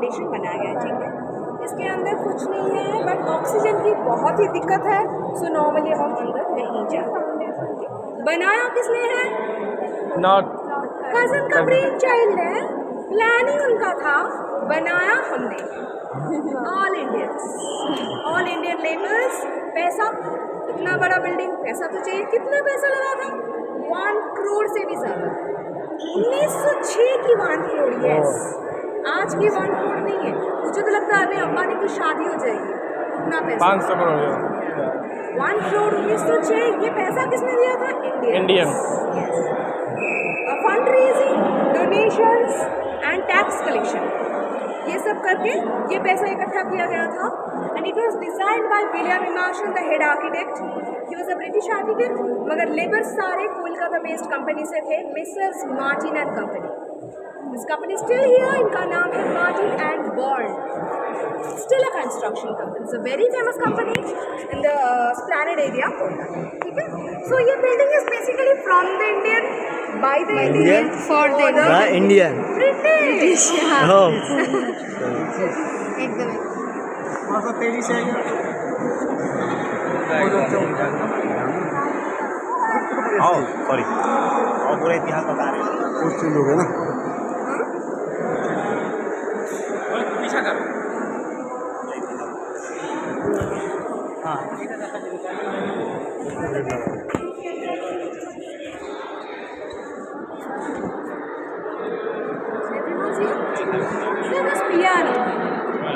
Foundation बनाया गया है, ठीक है। इसके अंदर कुछ नहीं है बट ऑक्सीजन की बहुत ही दिक्कत है, सो नॉर्मली हम अंदर नहीं जाते। बनाया किसने है? नॉट कजन का ब्रेन चाइल्ड है, प्लानिंग उनका था, बनाया हमने। All Indian labours. पैसा, इतना बड़ा बिल्डिंग, पैसा तो चाहिए। कितना पैसा लगा था? 1 करोड़ से भी ज़्यादा। 1906 की 1 करोड़, यस। आज की 1 करोड़ नहीं है। मुझे तो लगता है अभी अंबानी की शादी हो जाएगी, उतना पैसा। 500 करोड़ 1 करोड़ 1906। ये पैसा किसने दिया था? Indian. Fund raising, donations and tax collection, ये सब करके ये पैसा इकट्ठा किया गया था। And it was designed by William immersion, the head architect. He was a British architect, मगर लेबर सारे कोलकाता बेस्ड कंपनी से थे, Mrs Martin and company. This company still here, इनका नाम है Martin and born. Still a construction company. It's a very famous company in the Esplanade area, Kolkata. ठीक है? So ये building is basically from the Indian, by the Indian, for the Indian. British. Oh. एकदम। तेजी से आओ, sorry, और पूरा इतिहास बता रहे हैं। कुछ चीज हो गया ना। पीछा कर। हाँ।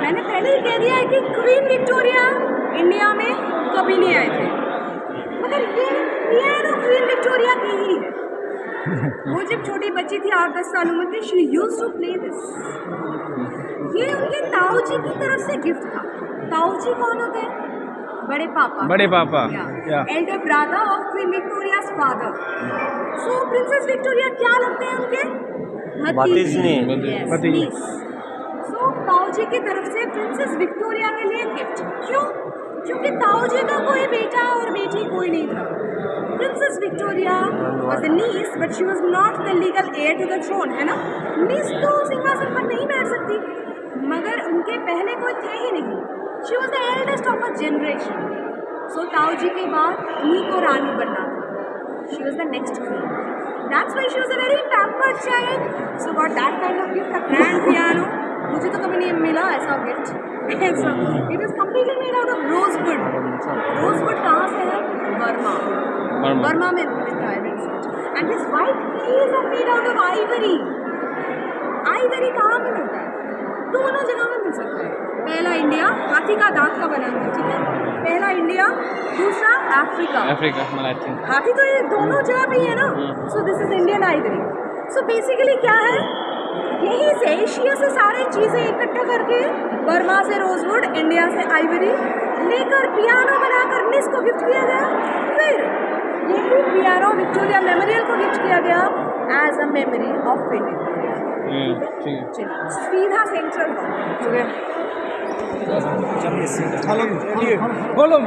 मैंने पहले ही कह दिया है कि क्वीन विक्टोरिया इंडिया में कभी नहीं आए थे, मगर ये पियानो क्वीन विक्टोरिया की ही है। वो जब छोटी बच्ची थी 8-10 साल उम्र की, she used to play this. ये उनके ताऊ जी की तरफ से गिफ्ट था। ताऊ जी कौन होते हैं? बड़े पापा। Elder brother of queen Victoria's father. So princess Victoria क्या लगते हैं उनके? भतीजी। सो ताऊ जी की तरफ से प्रिंसेस विक्टोरिया के लिए गिफ्ट। क्यों? क्योंकि ताऊ जी का कोई बेटा और बेटी कोई नहीं था। Princess Victoria was a niece, but she was not the legal heir to the throne, है ना? niece तो सिंहासन पर नहीं बैठ सकती, मगर उनके पहले कोई थे ही नहीं। She was the eldest of her generation. So ताऊ जी के बाद उन्हीं को रानी बनना था। She was the next queen. That's why she was a very pampered child. So got that kind of gift, a grand piano. मुझे तो कभी नहीं मिला ऐसा gift. So it is completely made out of rosewood. Rosewood कहाँ से है? Burma में मिलता है rosewood. And this white keys are made out of ivory. Ivory कहाँ पे मिलता है? दोनों जगह में मिल सकता है। पहला इंडिया, हाथी का दांत का बना हुआ, ठीक है? पहला इंडिया, दूसरा अफ्रीका। हाथी तो ये दोनों जगह पे ही है ना। So this is Indian Ivory. So basically क्या है, यहीं से एशिया से सारी चीज़ें इकट्ठा करके, बर्मा से रोजवुड, इंडिया से आइवरी लेकर पियानो बनाकर निस को गिफ्ट किया गया। फिर यही पियानो विक्टोरिया मेमोरियल को गिफ्ट किया गया as a memory of India. सीधा सेंट्रल हो गया। बोलो।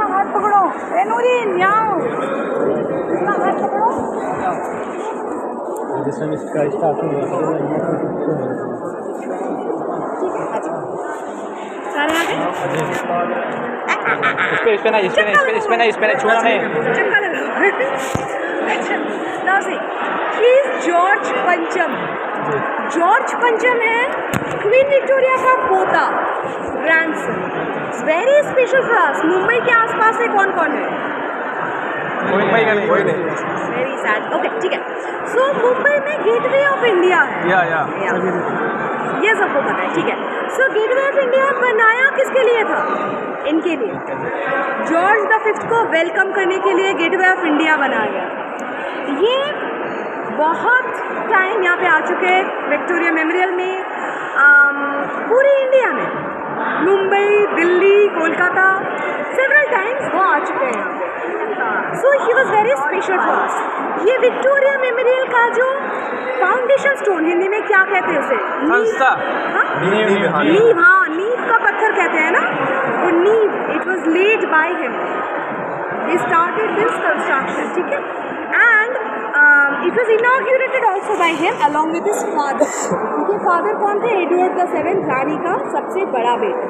हाथ पकड़ो, नूरीन यहाँ इसका हाथ पकड़ो। इसका स्टार्टिंग इस पे ना छुआ नहीं। अच्छा, now see, he is George पंचम। जॉर्ज पंचम है क्वीन विक्टोरिया का पोता, grandson. Very special for us. Mumbai के आसपास से कौन कौन है? कोई नहीं। Very sad. ओके, ठीक है। सो मुंबई में गेटवे ऑफ इंडिया है। ये सबको पता है, ठीक है। सो गेटवे ऑफ इंडिया बनाया किसके लिए था? इनके लिए। जॉर्ज द 5th को वेलकम करने के लिए गेटवे ऑफ इंडिया बनाया गया था। ये बहुत टाइम यहाँ पे आ चुके हैं विक्टोरिया मेमोरियल में। पूरे इंडिया में मुंबई, दिल्ली, कोलकाता सेवरल टाइम्स वो आ चुके हैं यहाँ पे। Special for us. ये विक्टोरिया मेमोरियल का जो फाउंडेशन स्टोन, हिंदी में क्या कहते हैं उसे? संस्था। नींव, हाँ, नींव का पत्थर कहते हैं ना, वो नींव, it was led by him, he started this construction, ठीक है, and it was inaugurated also by him along with his father. उनके फादर कौन थे? एडवर्ड द सेवेंथ, रानी का सबसे बड़ा बेटा,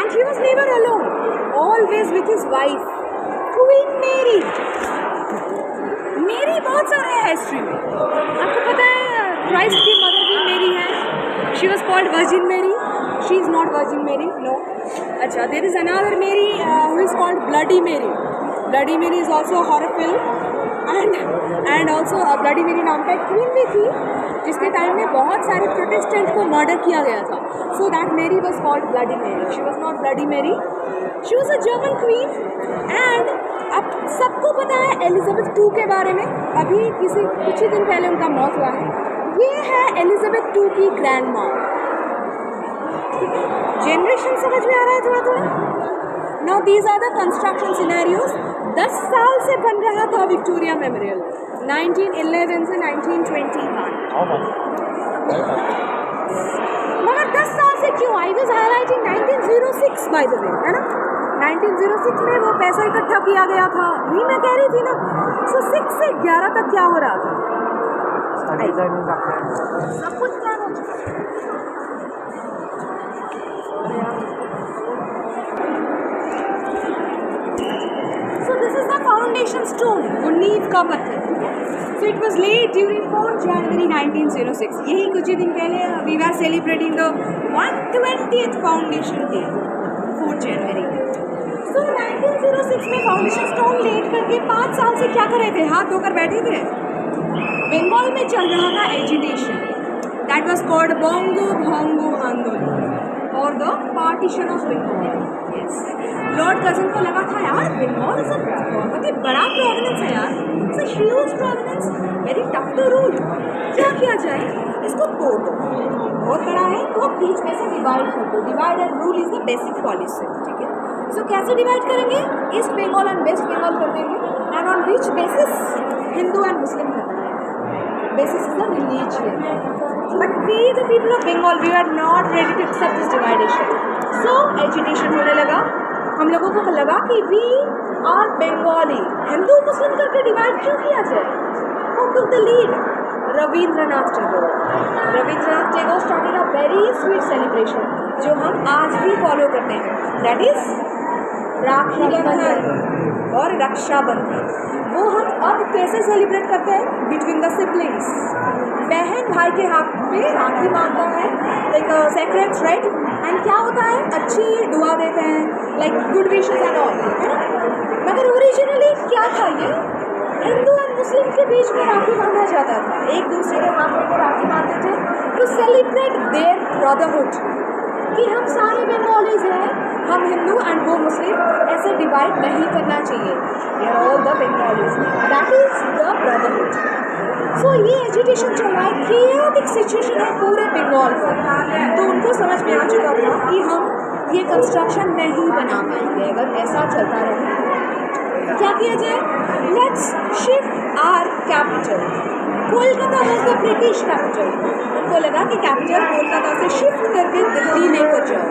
and he was never alone, always with his wife, Queen Mary. मेरी बहुत सारे है हिस्ट्री में, आपको पता है क्राइस्ट की मदर भी मेरी है, शी वॉज कॉल्ड वर्जिन मेरी, शी इज़ नॉट वर्जिन मेरी, नो। अच्छा, देयर इज़ अनदर मेरी हु इज़ कॉल्ड ब्लडी मेरी। ब्लडी मेरी is also horror film, and also bloody मेरी नाम का एक क्वीन भी थी जिसके टाइम में बहुत सारे प्रोटेस्टेंट को मर्डर किया गया था, सो दैट मेरी वॉज कॉल्ड ब्लडी मेरी, शी वॉज नॉट ब्लडी मेरी, she was a German queen. And अब सबको पता है एलिजाबेथ II के बारे में, अभी कुछ ही दिन पहले उनका मौत हुआ है। ये है एलिजाबेथ II की ग्रैंड माँ, जनरेशन समझ में आ रहा है थोड़ा थोड़ा। Now these are the construction scenarios. 10 साल से बन रहा था विक्टोरिया मेमोरियल, 1911 से 1921, मगर 10 साल से क्यों? I was highlighting 1906 by the way, है ना, 1906 में वो पैसा इकट्ठा किया गया था, वही मैं कह रही थी ना। सो 6 से 11 तक क्या हो रहा था? सब कुछ क्या हो चुका। So this is the foundation stone, वो नींव का पत्थर, ठीक है। So it was laid during 4 January 1906. यही कुछ ही दिन पहले we were celebrating the 120th foundation day, 4 January. So 1906 में फाउंडेशन स्टोन लेट करके 5 साल से क्या कर रहे थे? हाथ धोकर बैठे थे। बंगाल में चल रहा था agitation, that was called Banga Bhanga आंदोलन और the partition of Bengal. Yes, Lord Curzon को लगा था यार बंगाल इज बहुत ही बड़ा प्रोविंस है यार, it's a huge province, very tough to rule, क्या किया जाए, इसको तोड़ दो, बहुत बड़ा है तो बीच में से डिवाइड कर दो, divide and rule is the basic policy, ठीक है। सो कैसे डिवाइड करेंगे? East Bengal and West Bengal कर देंगे, and on which basis? Hindu and Muslim करना है, basis is the religion, but we the people of Bengal, we are not ready to accept this dividation. So agitation होने लगा, हम लोगों को लगा कि we are Bengali, हिंदू मुस्लिम करके डिवाइड क्यों किया जाए? Who took the lead? Rabindranath Tagore. Rabindranath Tagore started a very sweet celebration जो हम आज भी फॉलो करते हैं, that is राखी बंधन और रक्षाबंधन। वो हम अब कैसे सेलिब्रेट करते हैं? बिटवीन द सिबलिंग्स, बहन भाई के हाथ में राखी बांधता है, लाइक सेक्रेट थ्रेड, एंड क्या होता है? अच्छी दुआ देते हैं, like good wishes and all, है ना। मगर ओरिजिनली क्या था ये? हिंदू एंड मुस्लिम के बीच में राखी बांधा जाता था, एक दूसरे के हाथ में राखी बांधते थे टू सेलिब्रेट देयर ब्रदरहुड, कि हम सारे बंगालीज हैं, हम हिंदू एंड वो मुस्लिम, ऐसे डिवाइड नहीं करना चाहिए, we are all the Bengalis, that is the brotherhood. So ये एजुटेशन चल रहा है, केओटिक सिचुएशन है पूरे बंगाल में, तो उनको समझ में आ चुका था कि हम ये कंस्ट्रक्शन नहीं बना पाएंगे अगर ऐसा चलता रहे। क्या किया जाए? Let's shift our capital, Kolkata was the British capital, उनको लगा कि कैपिटल कोलकाता से शिफ्ट करके दिल्ली लेकर जाओ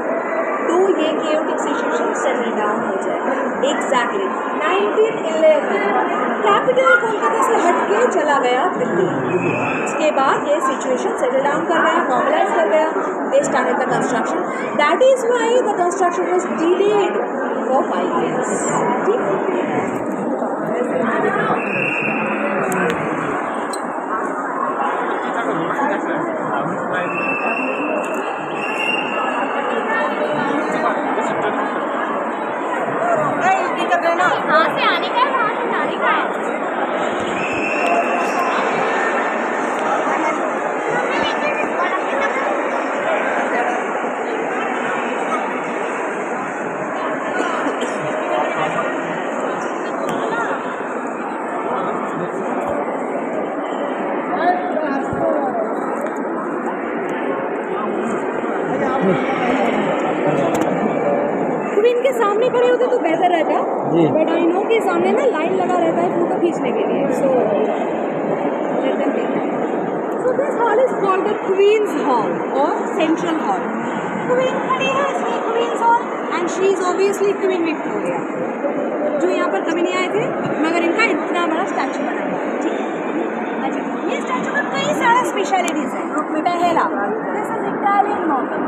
तो ये केओटिक सिचुएशन सेटल डाउन हो जाए। एग्जैक्टली 1911 कैपिटल कोलकाता से हट के चला गया दिल्ली, उसके बाद ये सिचुएशन सेटल डाउन कर गया, नॉर्मलाइज कर गया, they started the construction, that is why the construction was delayed for 5 years, ठीक। कहाँ से आने का है, कहाँ से जाने का है? क्वीन के सामने खड़े होते तो बेहतर रहता। जी। बट आई नो कि सामने ना लाइन लगा रहता है फोटो खींचने के लिए, so let them take time. So this hall is called the Queen's Hall और सेंट्रल हॉल। क्वीन खड़ी है इसलिए Queen's Hall, and she is obviously Queen Victoria, जो यहाँ पर कभी नहीं आए थे, मगर इनका इतना बड़ा स्टैचू बना हुआ है। ठीक है, अच्छा, ये स्टैचू का कई सारा स्पेशलिटीज़ है। पहला, this is Italian marble,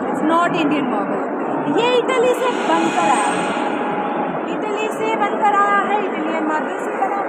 it's not Indian marble. ये इटली से बनकर आया है, इटली से बनकर आया है, इटालियन मार्बल से बना।